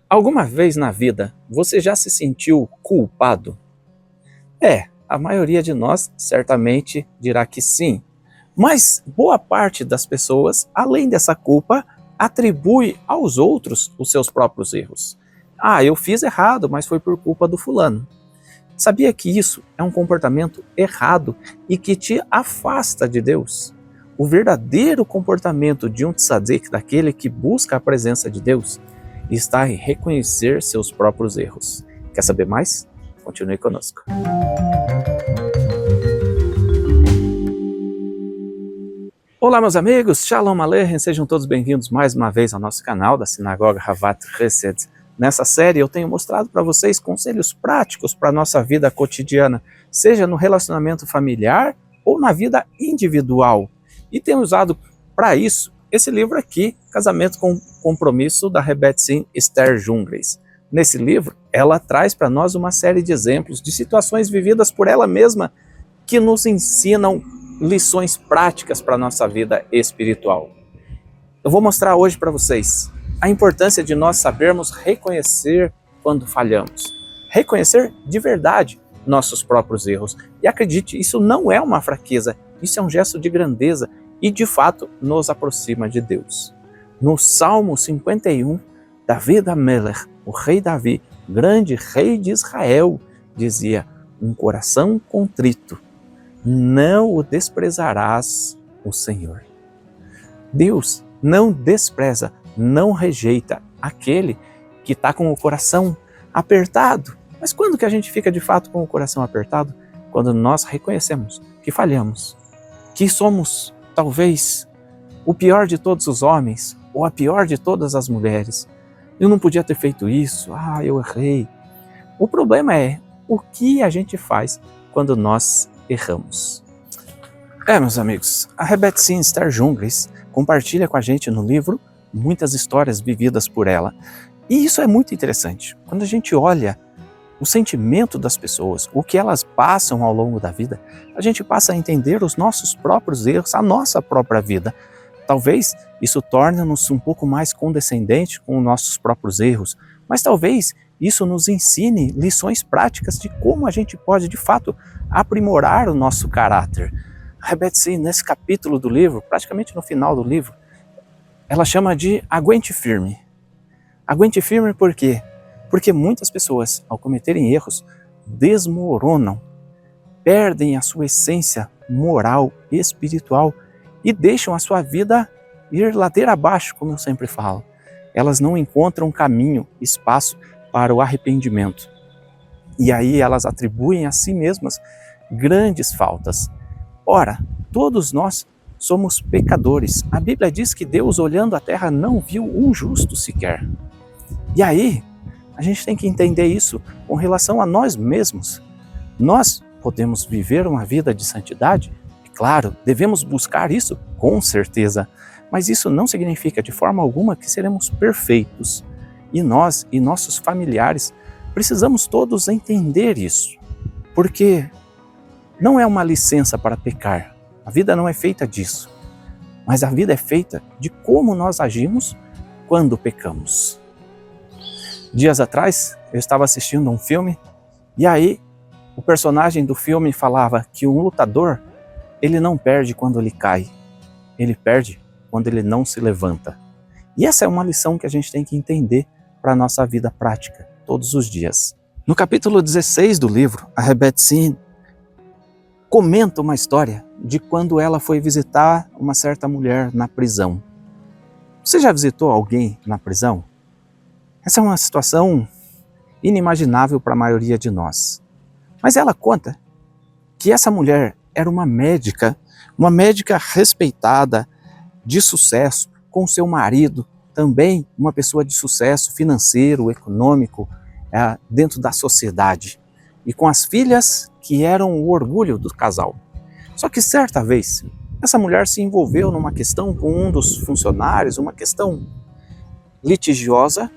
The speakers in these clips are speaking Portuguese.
Alguma vez na vida você já se sentiu culpado? A maioria de nós certamente dirá que sim. Mas boa parte das pessoas, além dessa culpa, atribui aos outros os seus próprios erros. Eu fiz errado, mas foi por culpa do fulano. Sabia que isso é um comportamento errado e que te afasta de Deus? O verdadeiro comportamento de um tzadik, daquele que busca a presença de Deus, está em reconhecer seus próprios erros. Quer saber mais? Continue conosco. Olá, meus amigos, Shalom Aleichem, sejam todos bem-vindos mais uma vez ao nosso canal da Sinagoga Havat Hesed. Nessa série eu tenho mostrado para vocês conselhos práticos para a nossa vida cotidiana, seja no relacionamento familiar ou na vida individual. E tenho usado para isso esse livro aqui, Casamento com Compromisso, da Rebbetzin Esther Jungles. Nesse livro, ela traz para nós uma série de exemplos de situações vividas por ela mesma que nos ensinam lições práticas para a nossa vida espiritual. Eu vou mostrar hoje para vocês a importância de nós sabermos reconhecer quando falhamos. Reconhecer de verdade nossos próprios erros. E acredite, isso não é uma fraqueza, isso é um gesto de grandeza e de fato nos aproxima de Deus. No Salmo 51, David Amelech, o rei Davi, grande rei de Israel, dizia: um coração contrito, não o desprezarás, o Senhor. Deus não despreza, não rejeita aquele que está com o coração apertado. Mas quando que a gente fica de fato com o coração apertado? Quando nós reconhecemos que falhamos, que somos talvez o pior de todos os homens ou a pior de todas as mulheres. Eu não podia ter feito isso, eu errei. O problema é o que a gente faz quando nós erramos. Meus amigos, a Rebbetzin Esther Jungles compartilha com a gente no livro muitas histórias vividas por ela. E isso é muito interessante. Quando a gente olha o sentimento das pessoas, o que elas passam ao longo da vida, a gente passa a entender os nossos próprios erros, a nossa própria vida. Talvez isso torne-nos um pouco mais condescendentes com os nossos próprios erros, mas talvez isso nos ensine lições práticas de como a gente pode, de fato, aprimorar o nosso caráter. A Rebbetzin, nesse capítulo do livro, praticamente no final do livro, ela chama de aguente firme. Aguente firme por quê? Porque muitas pessoas, ao cometerem erros, desmoronam, perdem a sua essência moral, espiritual e deixam a sua vida ir ladeira abaixo, como eu sempre falo. Elas não encontram caminho, espaço para o arrependimento. E aí elas atribuem a si mesmas grandes faltas. Ora, todos nós somos pecadores. A Bíblia diz que Deus, olhando a terra, não viu um justo sequer. E aí, a gente tem que entender isso com relação a nós mesmos. Nós podemos viver uma vida de santidade? E claro, devemos buscar isso com certeza. Mas isso não significa de forma alguma que seremos perfeitos. E nós e nossos familiares precisamos todos entender isso. Porque não é uma licença para pecar. A vida não é feita disso. Mas a vida é feita de como nós agimos quando pecamos. Dias atrás, eu estava assistindo um filme e aí o personagem do filme falava que um lutador, ele não perde quando ele cai. Ele perde quando ele não se levanta. E essa é uma lição que a gente tem que entender para a nossa vida prática, todos os dias. No capítulo 16 do livro, a Rebbetzin comenta uma história de quando ela foi visitar uma certa mulher na prisão. Você já visitou alguém na prisão? Essa é uma situação inimaginável para a maioria de nós. Mas ela conta que essa mulher era uma médica respeitada, de sucesso, com seu marido, também uma pessoa de sucesso financeiro, econômico, dentro da sociedade. E com as filhas que eram o orgulho do casal. Só que certa vez, essa mulher se envolveu numa questão com um dos funcionários, uma questão litigiosa,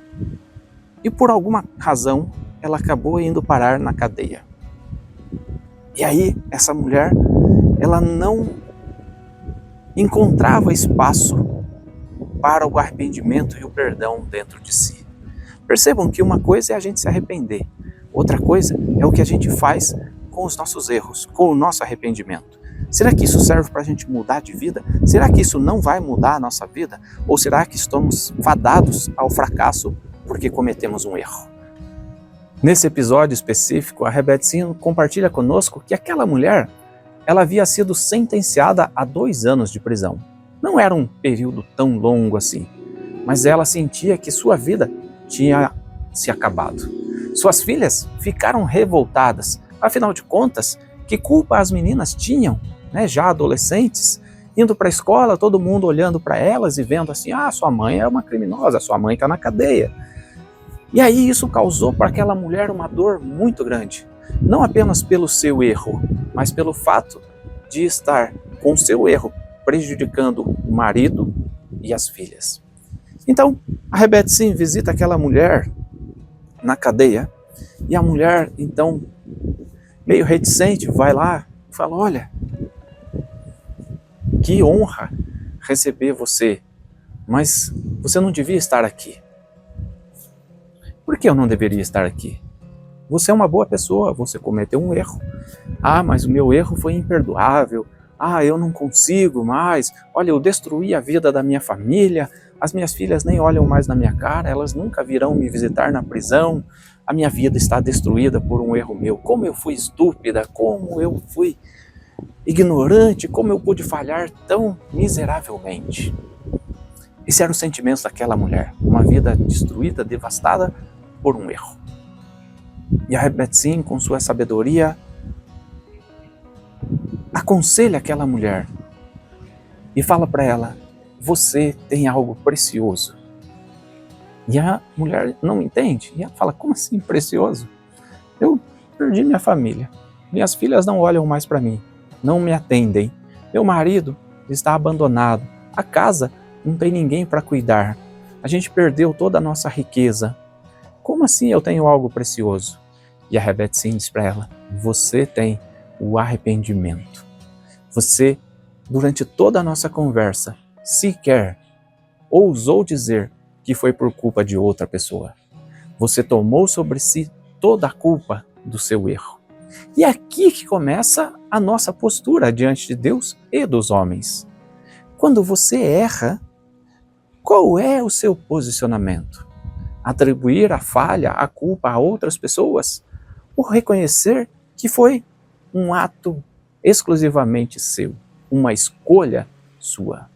e por alguma razão ela acabou indo parar na cadeia. E aí essa mulher, ela não encontrava espaço para o arrependimento e o perdão dentro de si. Percebam que uma coisa é a gente se arrepender, outra coisa é o que a gente faz com os nossos erros, com o nosso arrependimento. Será que isso serve para a gente mudar de vida? Será que isso não vai mudar a nossa vida? Ou será que estamos fadados ao fracasso porque cometemos um erro? Nesse episódio específico, a Rebetzin compartilha conosco que aquela mulher, ela havia sido sentenciada a 2 anos de prisão. Não era um período tão longo assim, mas ela sentia que sua vida tinha se acabado. Suas filhas ficaram revoltadas. Afinal de contas, que culpa as meninas tinham, já adolescentes, indo para a escola, todo mundo olhando para elas e vendo assim, sua mãe é uma criminosa, sua mãe está na cadeia. E aí isso causou para aquela mulher uma dor muito grande, não apenas pelo seu erro, mas pelo fato de estar com o seu erro prejudicando o marido e as filhas. Então, a Rebetzin visita aquela mulher na cadeia e a mulher, então, meio reticente, vai lá e fala, olha, que honra receber você, mas você não devia estar aqui. Por que eu não deveria estar aqui? Você é uma boa pessoa, você cometeu um erro. Mas o meu erro foi imperdoável. Eu não consigo mais. Olha, eu destruí a vida da minha família. As minhas filhas nem olham mais na minha cara, elas nunca virão me visitar na prisão. A minha vida está destruída por um erro meu. Como eu fui estúpida, como eu fui ignorante, como eu pude falhar tão miseravelmente. Esse era o sentimento daquela mulher. Uma vida destruída, devastada por um erro. E a Rebetzin, com sua sabedoria, aconselha aquela mulher e fala para ela, você tem algo precioso. E a mulher não entende. E ela fala, como assim precioso? Eu perdi minha família. Minhas filhas não olham mais para mim. Não me atendem. Meu marido está abandonado. A casa não tem ninguém para cuidar. A gente perdeu toda a nossa riqueza. Como assim eu tenho algo precioso? E a Rebetzin diz para ela, você tem o arrependimento. Você, durante toda a nossa conversa, sequer ousou dizer que foi por culpa de outra pessoa. Você tomou sobre si toda a culpa do seu erro. E é aqui que começa a nossa postura diante de Deus e dos homens. Quando você erra, qual é o seu posicionamento? Atribuir a falha, a culpa a outras pessoas? Ou reconhecer que foi um ato exclusivamente seu, uma escolha sua?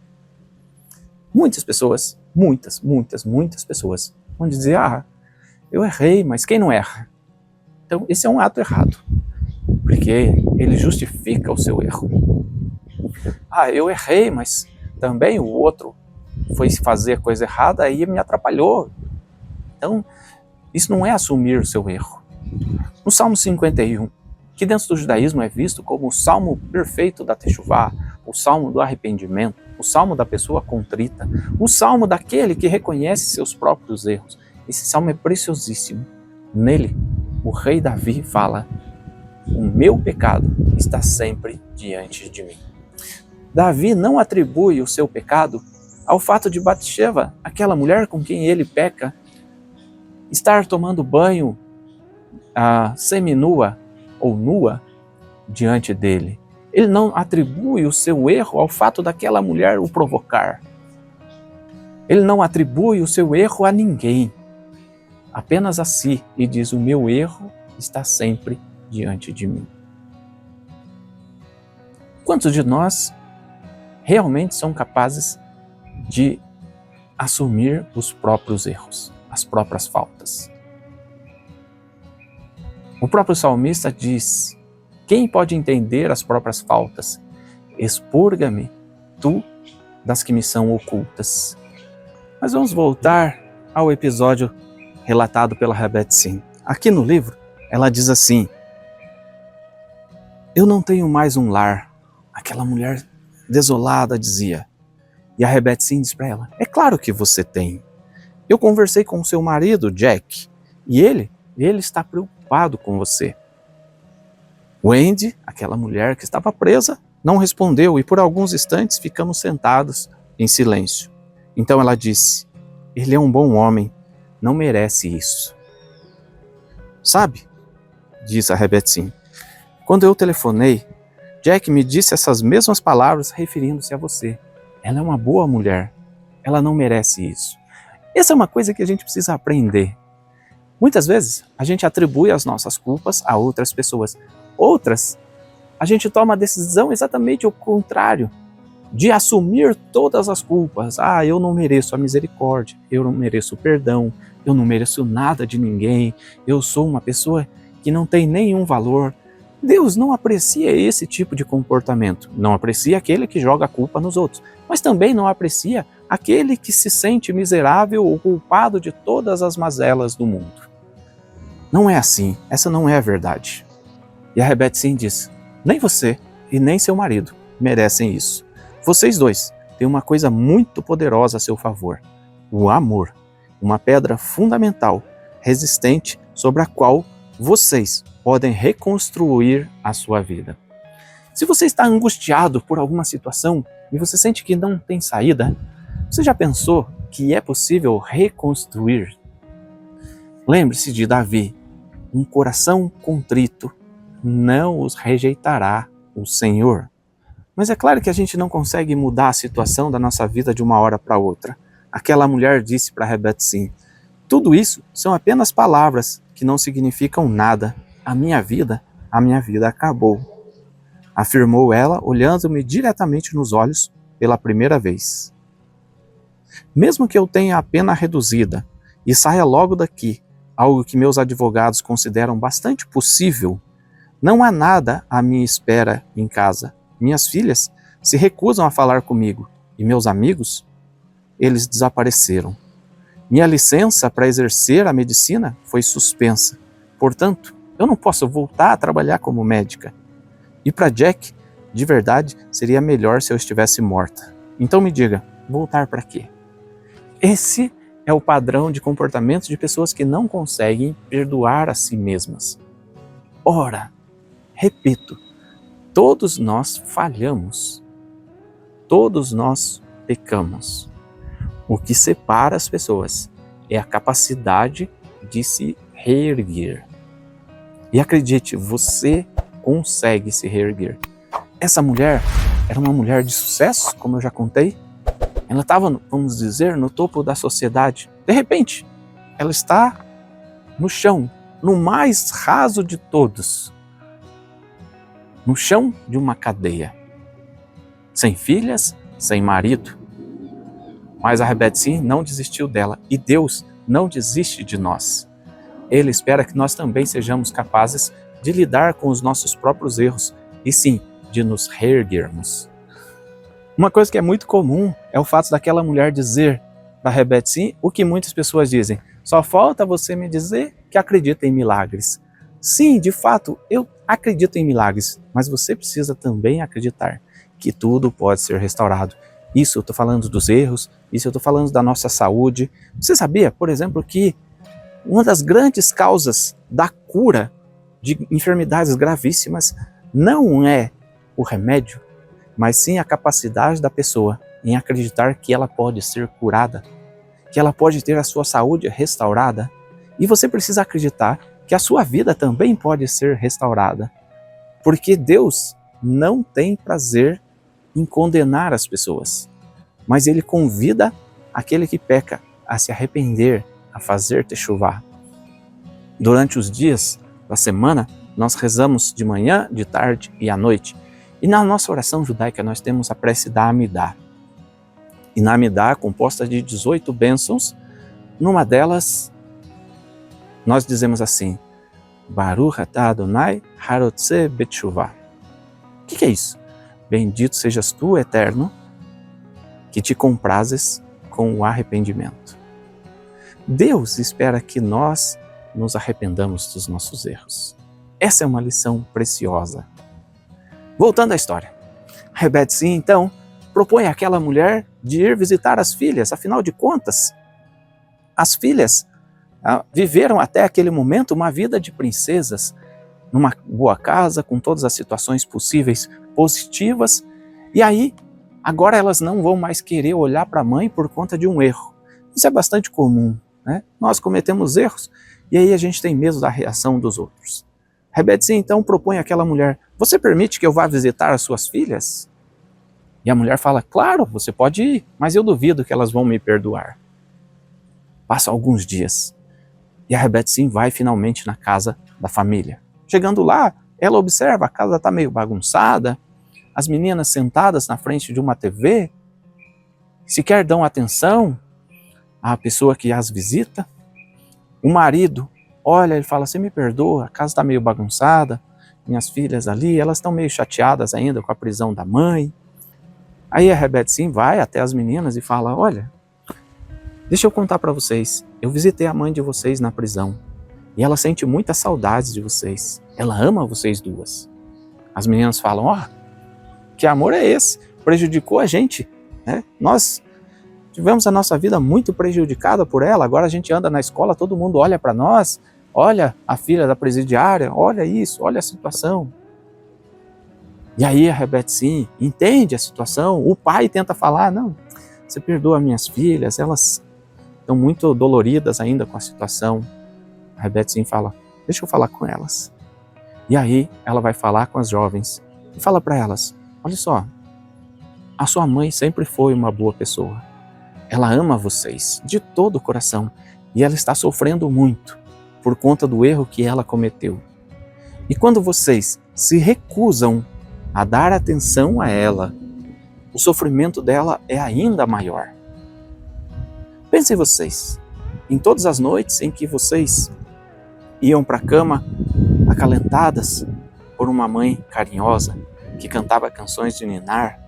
Muitas pessoas, muitas pessoas vão dizer, eu errei, mas quem não erra? Então esse é um ato errado, porque ele justifica o seu erro. Eu errei, mas também o outro foi fazer coisa errada e me atrapalhou. Então, isso não é assumir o seu erro. No Salmo 51, que dentro do judaísmo é visto como o salmo perfeito da Teshuvá, o salmo do arrependimento, o salmo da pessoa contrita, o salmo daquele que reconhece seus próprios erros. Esse salmo é preciosíssimo. Nele, o rei Davi fala, o meu pecado está sempre diante de mim. Davi não atribui o seu pecado ao fato de Batseba, aquela mulher com quem ele peca, estar tomando banho seminua ou nua diante dele. Ele não atribui o seu erro ao fato daquela mulher o provocar. Ele não atribui o seu erro a ninguém, apenas a si, e diz, o meu erro está sempre diante de mim. Quantos de nós realmente são capazes de assumir os próprios erros, as próprias faltas? O próprio salmista diz, quem pode entender as próprias faltas? Expurga-me, tu, das que me são ocultas. Mas vamos voltar ao episódio relatado pela Rebetzin. Aqui no livro, ela diz assim, eu não tenho mais um lar. Aquela mulher desolada dizia. E a Rebetzin diz para ela, é claro que você tem. Eu conversei com o seu marido, Jack, e ele está preocupado com você. Wendy, aquela mulher que estava presa, não respondeu e por alguns instantes ficamos sentados em silêncio. Então ela disse, ele é um bom homem, não merece isso. Sabe, disse a Rebecca, quando eu telefonei, Jack me disse essas mesmas palavras referindo-se a você. Ela é uma boa mulher. Ela não merece isso. Essa é uma coisa que a gente precisa aprender. Muitas vezes, a gente atribui as nossas culpas a outras pessoas. Outras, a gente toma a decisão exatamente o contrário, de assumir todas as culpas. Eu não mereço a misericórdia, eu não mereço o perdão, eu não mereço nada de ninguém, eu sou uma pessoa que não tem nenhum valor. Deus não aprecia esse tipo de comportamento, não aprecia aquele que joga a culpa nos outros, mas também não aprecia aquele que se sente miserável ou culpado de todas as mazelas do mundo. Não é assim, essa não é a verdade. E a Rebecca diz, nem você e nem seu marido merecem isso. Vocês dois têm uma coisa muito poderosa a seu favor, o amor, uma pedra fundamental, resistente, sobre a qual vocês podem reconstruir a sua vida. Se você está angustiado por alguma situação e você sente que não tem saída, você já pensou que é possível reconstruir? Lembre-se de Davi, um coração contrito não os rejeitará o Senhor. Mas é claro que a gente não consegue mudar a situação da nossa vida de uma hora para outra. Aquela mulher disse para Rebecca, tudo isso são apenas palavras que não significam nada. A minha vida acabou. Afirmou ela, olhando-me diretamente nos olhos pela primeira vez. Mesmo que eu tenha a pena reduzida e saia logo daqui, algo que meus advogados consideram bastante possível, não há nada à minha espera em casa. Minhas filhas se recusam a falar comigo e meus amigos, eles desapareceram. Minha licença para exercer a medicina foi suspensa. Portanto, eu não posso voltar a trabalhar como médica. E para Jack, de verdade, seria melhor se eu estivesse morta. Então me diga, voltar para quê? Esse é o padrão de comportamento de pessoas que não conseguem perdoar a si mesmas. Ora, repito, todos nós falhamos. Todos nós pecamos. O que separa as pessoas é a capacidade de se reerguer. E acredite, você consegue se reerguer. Essa mulher era uma mulher de sucesso, como eu já contei. Ela estava, vamos dizer, no topo da sociedade. De repente, ela está no chão, no mais raso de todos. No chão de uma cadeia. Sem filhas, sem marido. Mas a Rebecca não desistiu dela e Deus não desiste de nós. Ele espera que nós também sejamos capazes de lidar com os nossos próprios erros e sim, de nos reerguermos. Uma coisa que é muito comum é o fato daquela mulher dizer para Rebecca o que muitas pessoas dizem: só falta você me dizer que acredita em milagres. Sim, de fato, eu acredito em milagres, mas você precisa também acreditar que tudo pode ser restaurado. Isso eu estou falando dos erros, isso eu estou falando da nossa saúde. Você sabia, por exemplo, que uma das grandes causas da cura de enfermidades gravíssimas não é o remédio, mas sim a capacidade da pessoa em acreditar que ela pode ser curada, que ela pode ter a sua saúde restaurada. E você precisa acreditar que a sua vida também pode ser restaurada, porque Deus não tem prazer em condenar as pessoas, mas Ele convida aquele que peca a se arrepender, a fazer techuvá. Durante os dias da semana, nós rezamos de manhã, de tarde e à noite. E na nossa oração judaica nós temos a prece da Amidá. E na Amidá, composta de 18 bênçãos, numa delas nós dizemos assim: Baruch atah Adonai harotze betshuvah. O que é isso? Bendito sejas tu, Eterno, que te comprases com o arrependimento. Deus espera que nós nos arrependamos dos nossos erros. Essa é uma lição preciosa. Voltando à história. Rebecca, então, propõe àquela mulher de ir visitar as filhas. Afinal de contas, as filhas viveram até aquele momento uma vida de princesas, numa boa casa, com todas as situações possíveis positivas. E aí, agora elas não vão mais querer olhar para a mãe por conta de um erro. Isso é bastante comum. né? Nós cometemos erros e aí a gente tem medo da reação dos outros. Rebetzin então propõe àquela mulher: você permite que eu vá visitar as suas filhas? E a mulher fala: claro, você pode ir, mas eu duvido que elas vão me perdoar. Passam alguns dias e a Rebetzin vai finalmente na casa da família. Chegando lá, ela observa, a casa está meio bagunçada, as meninas sentadas na frente de uma TV, sequer dão atenção à pessoa que as visita. O marido olha e fala: você me perdoa, a casa está meio bagunçada, minhas filhas ali, elas estão meio chateadas ainda com a prisão da mãe. Aí a Rebetzin vai até as meninas e fala: olha, deixa eu contar para vocês, eu visitei a mãe de vocês na prisão e ela sente muitas saudades de vocês, ela ama vocês duas. As meninas falam: ó, que amor é esse? Prejudicou a gente, né? Nós tivemos a nossa vida muito prejudicada por ela, agora a gente anda na escola, todo mundo olha para nós, olha a filha da presidiária, olha isso, olha a situação. E aí a Rebetzin entende a situação, o pai tenta falar: não, você perdoa minhas filhas, elas estão muito doloridas ainda com a situação. A Rebetzin fala: deixa eu falar com elas. E aí ela vai falar com as jovens e fala para elas: olha só, a sua mãe sempre foi uma boa pessoa. Ela ama vocês de todo o coração e ela está sofrendo muito por conta do erro que ela cometeu. E quando vocês se recusam a dar atenção a ela, o sofrimento dela é ainda maior. Pensem vocês, em todas as noites em que vocês iam para a cama acalentadas por uma mãe carinhosa que cantava canções de ninar,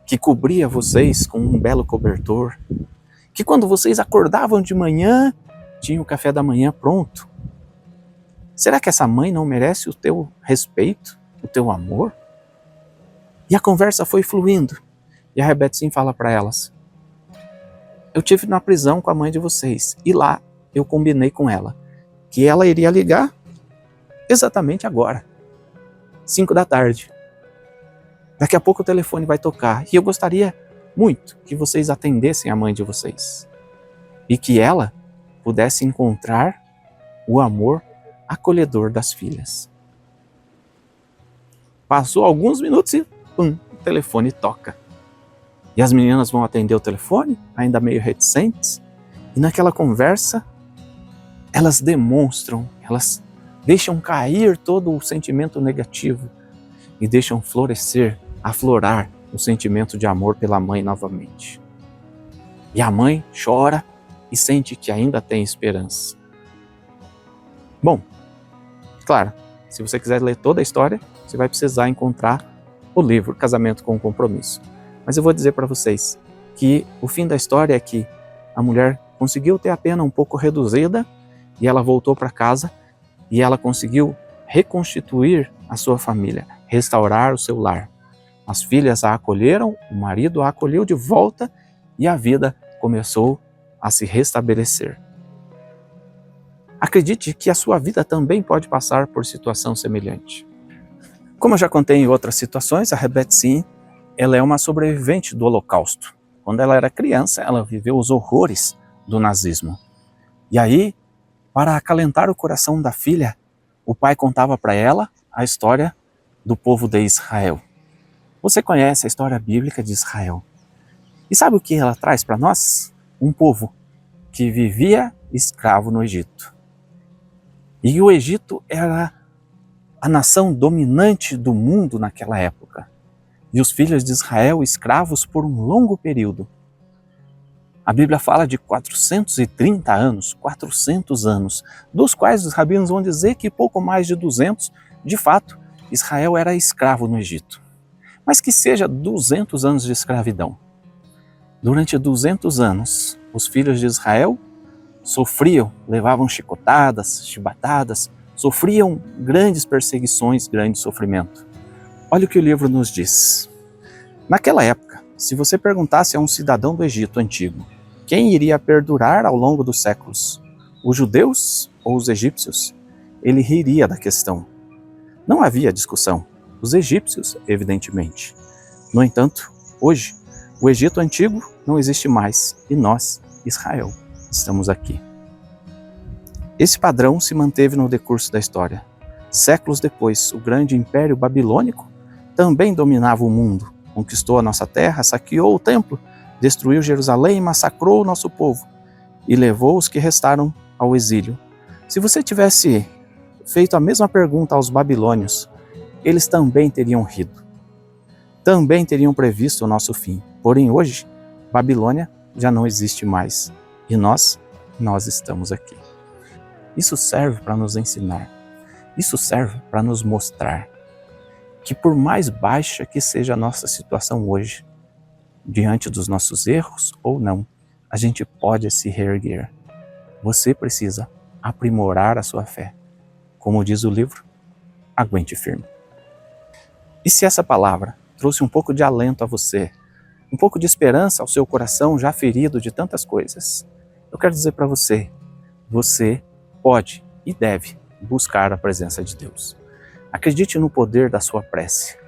que cobria vocês com um belo cobertor, que quando vocês acordavam de manhã, tinha o café da manhã pronto. Será que essa mãe não merece o teu respeito, o teu amor? E a conversa foi fluindo. E a Rebetzin fala para elas: eu tive na prisão com a mãe de vocês e lá eu combinei com ela que ela iria ligar exatamente agora, 5 da tarde. Daqui a pouco o telefone vai tocar e eu gostaria muito que vocês atendessem a mãe de vocês e que ela pudesse encontrar o amor acolhedor das filhas. Passou alguns minutos e pum, o telefone toca. E as meninas vão atender o telefone, ainda meio reticentes, e naquela conversa elas demonstram, elas deixam cair todo o sentimento negativo e deixam florescer, aflorar o sentimento de amor pela mãe novamente. E a mãe chora e sente que ainda tem esperança. Bom, claro, se você quiser ler toda a história, você vai precisar encontrar o livro Casamento com Compromisso. Mas eu vou dizer para vocês que o fim da história é que a mulher conseguiu ter a pena um pouco reduzida e ela voltou para casa e ela conseguiu reconstituir a sua família, restaurar o seu lar. As filhas a acolheram, o marido a acolheu de volta e a vida começou a se restabelecer. Acredite que a sua vida também pode passar por situação semelhante. Como eu já contei em outras situações, a Rebetzin, ela é uma sobrevivente do Holocausto. Quando ela era criança, ela viveu os horrores do nazismo. E aí, para acalentar o coração da filha, o pai contava para ela a história do povo de Israel. Você conhece a história bíblica de Israel. E sabe o que ela traz para nós? Um povo que vivia escravo no Egito. E o Egito era a nação dominante do mundo naquela época. E os filhos de Israel escravos por um longo período. A Bíblia fala de 430 anos, 400 anos, dos quais os rabinos vão dizer que pouco mais de 200, de fato, Israel era escravo no Egito. Mas que seja 200 anos de escravidão. Durante 200 anos, os filhos de Israel sofriam, levavam chicotadas, chibatadas, sofriam grandes perseguições, grande sofrimento. Olha o que o livro nos diz. Naquela época, se você perguntasse a um cidadão do Egito antigo quem iria perdurar ao longo dos séculos, os judeus ou os egípcios, ele riria da questão. Não havia discussão. Os egípcios, evidentemente. No entanto, hoje, o Egito antigo não existe mais e nós, Israel, estamos aqui. Esse padrão se manteve no decurso da história. Séculos depois, o grande império babilônico também dominava o mundo, conquistou a nossa terra, saqueou o templo, destruiu Jerusalém, massacrou o nosso povo e levou os que restaram ao exílio. Se você tivesse feito a mesma pergunta aos babilônios, eles também teriam rido. Também teriam previsto o nosso fim. Porém, hoje, Babilônia já não existe mais. E nós estamos aqui. Isso serve para nos ensinar. Isso serve para nos mostrar que por mais baixa que seja a nossa situação hoje, diante dos nossos erros ou não, a gente pode se reerguer. Você precisa aprimorar a sua fé. Como diz o livro, aguente firme. E se essa palavra trouxe um pouco de alento a você, um pouco de esperança ao seu coração já ferido de tantas coisas, eu quero dizer para você, você pode e deve buscar a presença de Deus. Acredite no poder da sua prece.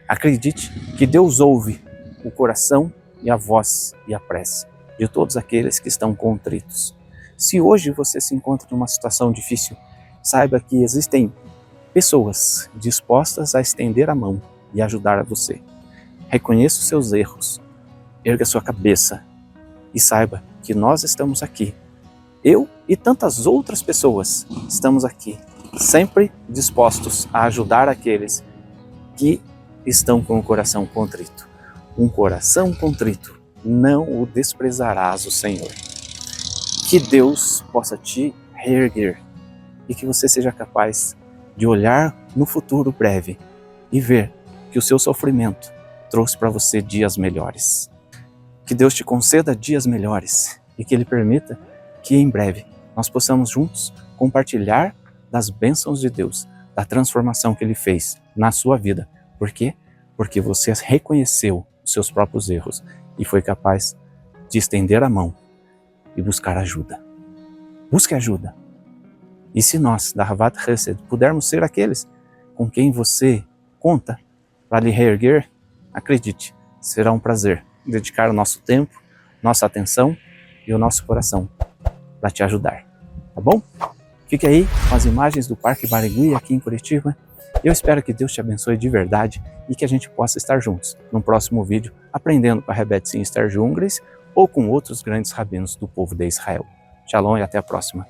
Acredite que Deus ouve o coração e a voz e a prece de todos aqueles que estão contritos. Se hoje você se encontra numa situação difícil, saiba que existem pessoas dispostas a estender a mão e ajudar a você. Reconheça os seus erros, erga sua cabeça e saiba que nós estamos aqui. Eu e tantas outras pessoas estamos aqui, sempre dispostos a ajudar aqueles que estão com o coração contrito. Um coração contrito, não o desprezarás, o Senhor. Que Deus possa te reerguer e que você seja capaz de olhar no futuro breve e ver que o seu sofrimento trouxe para você dias melhores. Que Deus te conceda dias melhores e que Ele permita que em breve nós possamos juntos compartilhar das bênçãos de Deus, da transformação que Ele fez na sua vida. Por quê? Porque você reconheceu os seus próprios erros e foi capaz de estender a mão e buscar ajuda. Busque ajuda. E se nós, da Havat Hesed, pudermos ser aqueles com quem você conta para lhe reerguer, acredite, será um prazer dedicar o nosso tempo, nossa atenção e o nosso coração para te ajudar, tá bom? Fique aí com as imagens do Parque Barigui aqui em Curitiba. Eu espero que Deus te abençoe de verdade e que a gente possa estar juntos no próximo vídeo, aprendendo com a Rebbe Tzim Ster Jungles ou com outros grandes rabinos do povo de Israel. Shalom e até a próxima.